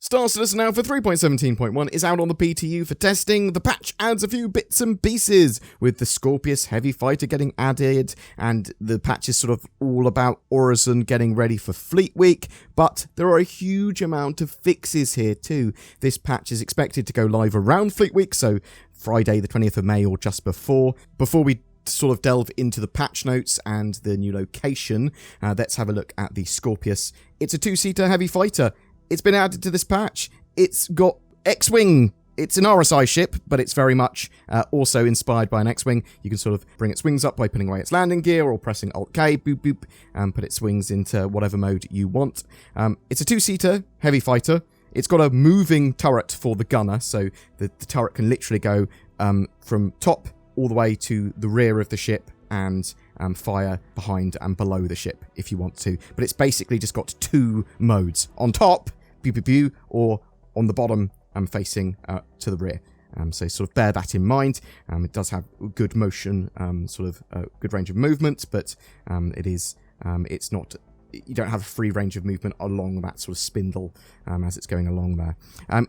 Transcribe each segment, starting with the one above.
Star Citizen Alpha 3.17.1 is out on the PTU for testing. The patch adds a few bits and pieces, with the Scorpius heavy fighter getting added, and the patch is sort of all about Orison getting ready for Fleet Week, but there are a huge amount of fixes here too. This patch is expected to go live around Fleet Week, so Friday the 20th of May or just before. Before we sort of delve into the patch notes and the new location, let's have a look at the Scorpius. It's a two-seater heavy fighter. It's been added to this patch. It's got X-Wing. It's an RSI ship, but it's very much also inspired by an X-Wing. You can sort of bring its wings up by putting away its landing gear or pressing Alt-K, boop, boop, and put its wings into whatever mode you want. It's a two-seater heavy fighter. It's got a moving turret for the gunner, so the turret can literally go from top all the way to the rear of the ship and fire behind and below the ship if you want to. But it's basically just got two modes. On top, pew pew pew, or on the bottom, facing to the rear. So sort of bear that in mind. It does have good motion, sort of good range of movement, but it's not. You don't have a free range of movement along that sort of spindle as it's going along there.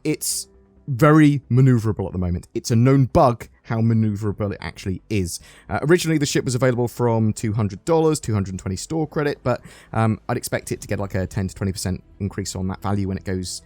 It's very maneuverable at the moment. It's a known bug how maneuverable it actually is. Originally, the ship was available from $200, 220 store credit, but I'd expect it to get like a 10 to 20% increase on that value when it goes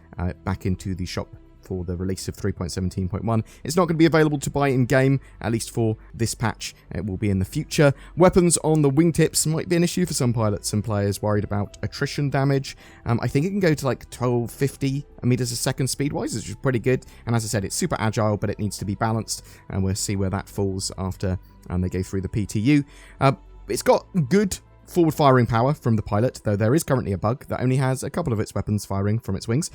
back into the shop for the release of 3.17.1. It's not going to be available to buy in-game, at least for this patch. It will be in the future. Weapons on the wingtips might be an issue for some pilots and players worried about attrition damage. I think it can go to like 1250 meters a second speed-wise, which is pretty good. And as I said, it's super agile, but it needs to be balanced, and we'll see where that falls after they go through the PTU. It's got good forward firing power from the pilot, though there is currently a bug that only has a couple of its weapons firing from its wings,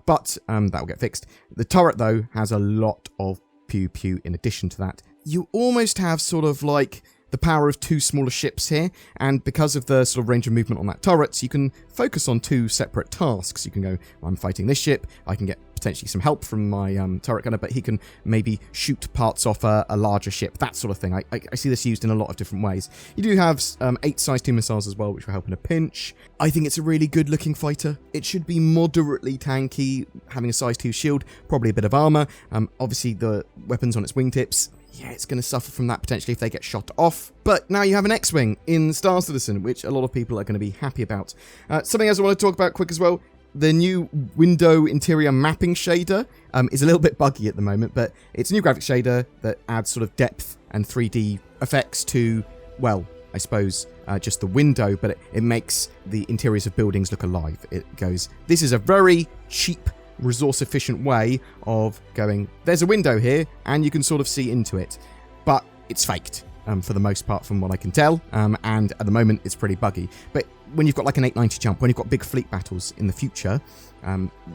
but that will get fixed. The turret, though, has a lot of pew-pew in addition to that. You almost have sort of like the power of two smaller ships here, and because of the sort of range of movement on that turret, you can focus on two separate tasks. You can go, well, I'm fighting this ship, I can get potentially some help from my turret gunner, but he can maybe shoot parts off a larger ship, that sort of thing. I see this used in a lot of different ways. You do have 8 size 2 missiles as well, which will help in a pinch. I think it's a really good looking fighter. It should be moderately tanky, having a size 2 shield, probably a bit of armor. Obviously the weapons on its wingtips, yeah, it's going to suffer from that potentially if they get shot off. But now you have an X-Wing in Star Citizen, which a lot of people are going to be happy about. Something else I want to talk about quick as well. The new window interior mapping shader is a little bit buggy at the moment, but it's a new graphics shader that adds sort of depth and 3D effects to, well, I suppose just the window, but it makes the interiors of buildings look alive. It goes, this is a very cheap, resource-efficient way of going, there's a window here, and you can sort of see into it, but it's faked. For the most part, from what I can tell, and at the moment it's pretty buggy. But when you've got like an 890 jump, when you've got big fleet battles in the future,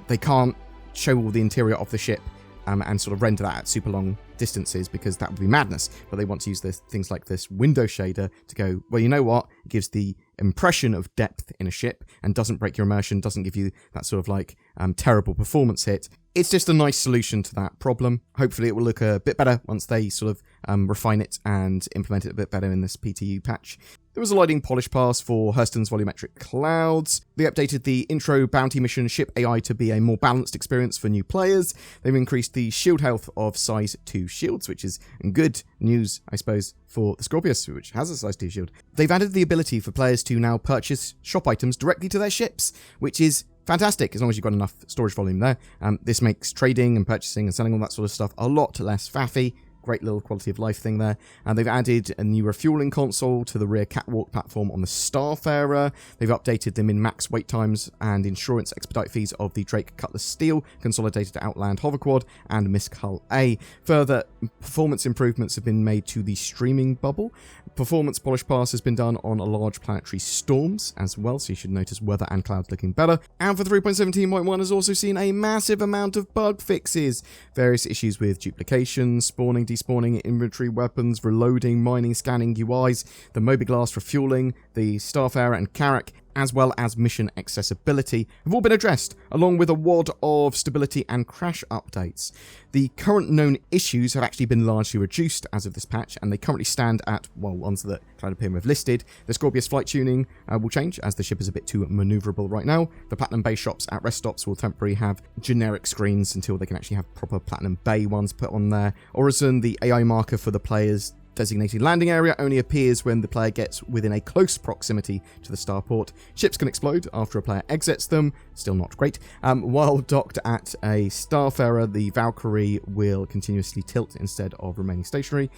they can't show all the interior of the ship and sort of render that at super long distances, because that would be madness. But they want to use things like this window shader to go, well, you know what? It gives the impression of depth in a ship and doesn't break your immersion, doesn't give you that sort of like terrible performance hit. It's just a nice solution to that problem. Hopefully it will look a bit better once they sort of refine it and implement it a bit better in this PTU patch. There was a lighting polish pass for Hurston's volumetric clouds. They updated the intro bounty mission ship AI to be a more balanced experience for new players. They've increased the shield health of size 2 shields, which is good news, I suppose, for the Scorpius, which has a size 2 shield. They've added the ability for players to now purchase shop items directly to their ships, which is fantastic, as long as you've got enough storage volume there. This makes trading and purchasing and selling all that sort of stuff a lot less faffy. Great little quality of life thing there. And they've added a new refueling console to the rear catwalk platform on the Starfarer. They've updated the min-max wait times and insurance expedite fees of the Drake Cutlass Steel, consolidated Outland Hoverquad, and Misk Hull A. Further performance improvements have been made to the streaming bubble. Performance polish pass has been done on a large planetary storms as well, so you should notice weather and clouds looking better. And for 3.17.1 has also seen a massive amount of bug fixes. Various issues with duplication, spawning, despawning, inventory, weapons, reloading, mining, scanning, UIs, the Moby Glass refueling, the Starfarer and Carrack, as well as mission accessibility, have all been addressed, along with a wad of stability and crash updates. The current known issues have actually been largely reduced as of this patch, and they currently stand at, well, ones that Cloud Imperium have listed. The Scorpius flight tuning will change, as the ship is a bit too maneuverable right now. The Platinum Bay shops at rest stops will temporarily have generic screens until they can actually have proper Platinum Bay ones put on there. Orison, the AI marker for the player's designated landing area, only appears when the player gets within a close proximity to the starport. Ships can explode after a player exits them, still not great. While docked at a starfarer, the Valkyrie will continuously tilt instead of remaining stationary.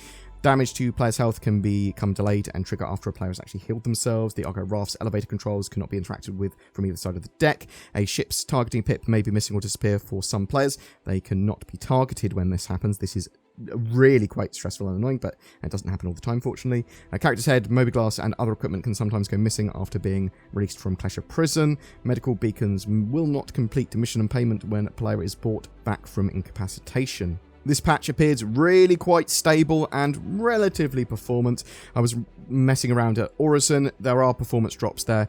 Damage to players' health can become delayed and trigger after a player has actually healed themselves. The Argo Raft's elevator controls cannot be interacted with from either side of the deck. A ship's targeting pip may be missing or disappear for some players. They cannot be targeted when this happens. This is really quite stressful and annoying, but it doesn't happen all the time, fortunately. Character's head, mobiGlass, and other equipment can sometimes go missing after being released from Clash of Prison. Medical beacons will not complete mission and payment when a player is brought back from incapacitation. This patch appears really quite stable and relatively performant. I was messing around at Orison. There are performance drops there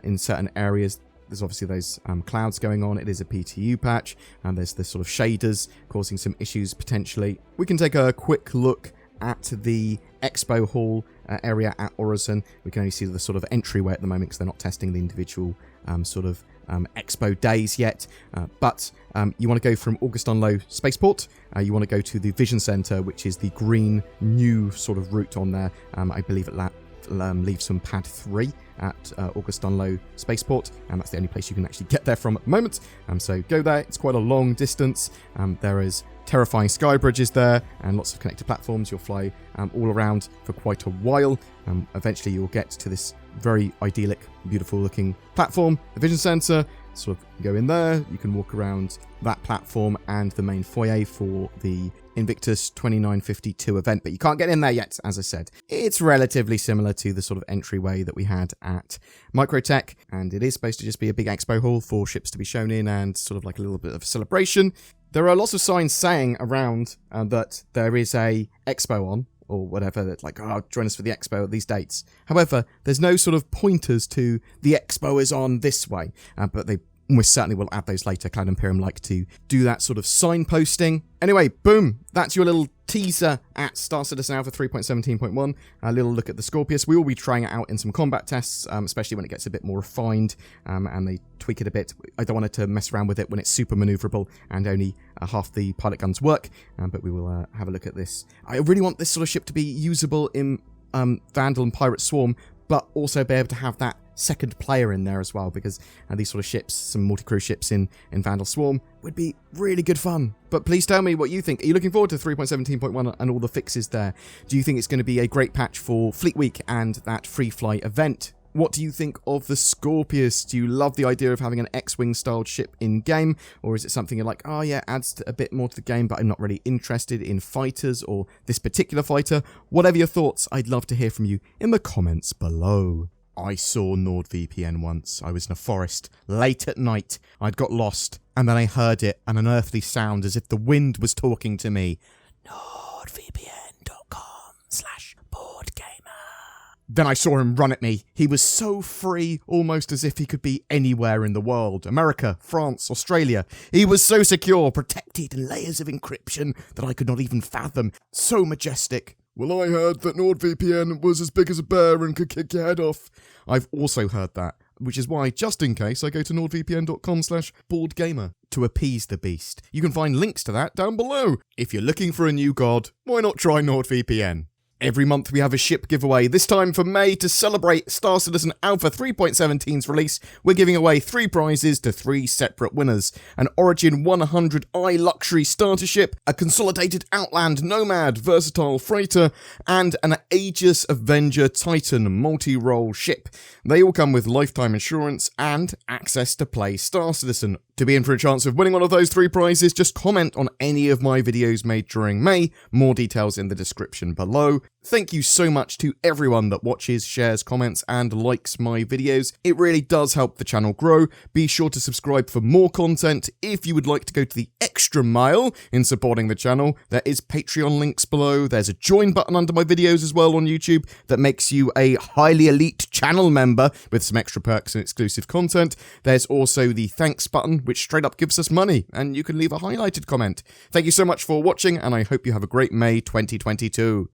in certain areas. There's obviously those clouds going on. It is a PTU patch, and there's the sort of shaders causing some issues potentially. We can take a quick look at the Expo Hall area at Orison. We can only see the sort of entryway at the moment because they're not testing the individual Expo days yet, but you want to go from Augustin-Low Spaceport. You want to go to the Vision Center, which is the green new sort of route on there. I believe it leaves from Pad 3 at Augustin-Low Spaceport, and that's the only place you can actually get there from at the moment. So go there. It's quite a long distance. There is terrifying sky bridges there and lots of connected platforms. You'll fly all around for quite a while. Eventually you'll get to this very idyllic, beautiful looking platform, the Vision Center. Sort of go in there, you can walk around that platform and the main foyer for the Invictus 2952 event, but you can't get in there yet, as I said. It's relatively similar to the sort of entryway that we had at Microtech, and it is supposed to just be a big expo hall for ships to be shown in and sort of like a little bit of a celebration. There are lots of signs saying around that there is a expo on, or whatever, that like, oh, join us for the expo at these dates. However, there's no sort of pointers to the expo is on this way, but they almost certainly will add those later. Cloud Imperium like to do that sort of signposting. Anyway, boom, that's your little teaser at Star Citizen Alpha 3.17.1. A little look at the Scorpius. We will be trying it out in some combat tests, especially when it gets a bit more refined and they tweak it a bit. I don't want it to mess around with it when it's super maneuverable and only half the pilot guns work, but we will have a look at this. I really want this sort of ship to be usable in Vandal and Pirate Swarm, but also be able to have that second player in there as well, because these sort of ships, some multi-crew ships in Vandal Swarm, would be really good fun. But please tell me what you think. Are you looking forward to 3.17.1 and all the fixes there? Do you think it's going to be a great patch for Fleet Week and that free fly event? What do you think of the Scorpius? Do you love the idea of having an X-Wing styled ship in-game? Or is it something you're like, oh yeah, adds a bit more to the game, but I'm not really interested in fighters or this particular fighter? Whatever your thoughts, I'd love to hear from you in the comments below. I saw NordVPN once. I was in a forest, late at night. I'd got lost, and then I heard it, an unearthly sound as if the wind was talking to me. NordVPN.com/BoredGamer. Then I saw him run at me. He was so free, almost as if he could be anywhere in the world. America, France, Australia. He was so secure, protected in layers of encryption that I could not even fathom. So majestic. Well, I heard that NordVPN was as big as a bear and could kick your head off. I've also heard that, which is why, just in case, I go to nordvpn.com/BoredGamer to appease the beast. You can find links to that down below. If you're looking for a new god, why not try NordVPN? Every month we have a ship giveaway. This time for May, to celebrate Star Citizen Alpha 3.17's release, we're giving away 3 prizes to 3 separate winners. An Origin 100i luxury starter ship, a consolidated Outland Nomad versatile freighter, and an Aegis Avenger Titan multi-role ship. They all come with lifetime insurance and access to play Star Citizen. To be in for a chance of winning one of those 3 prizes, just comment on any of my videos made during May. More details in the description below. Thank you so much to everyone that watches, shares, comments, and likes my videos. It really does help the channel grow. Be sure to subscribe for more content. If you would like to go to the extra mile in supporting the channel, there is Patreon links below. There's a join button under my videos as well on YouTube that makes you a highly elite channel member with some extra perks and exclusive content. There's also the thanks button, which straight up gives us money, and you can leave a highlighted comment. Thank you so much for watching, and I hope you have a great May 2022.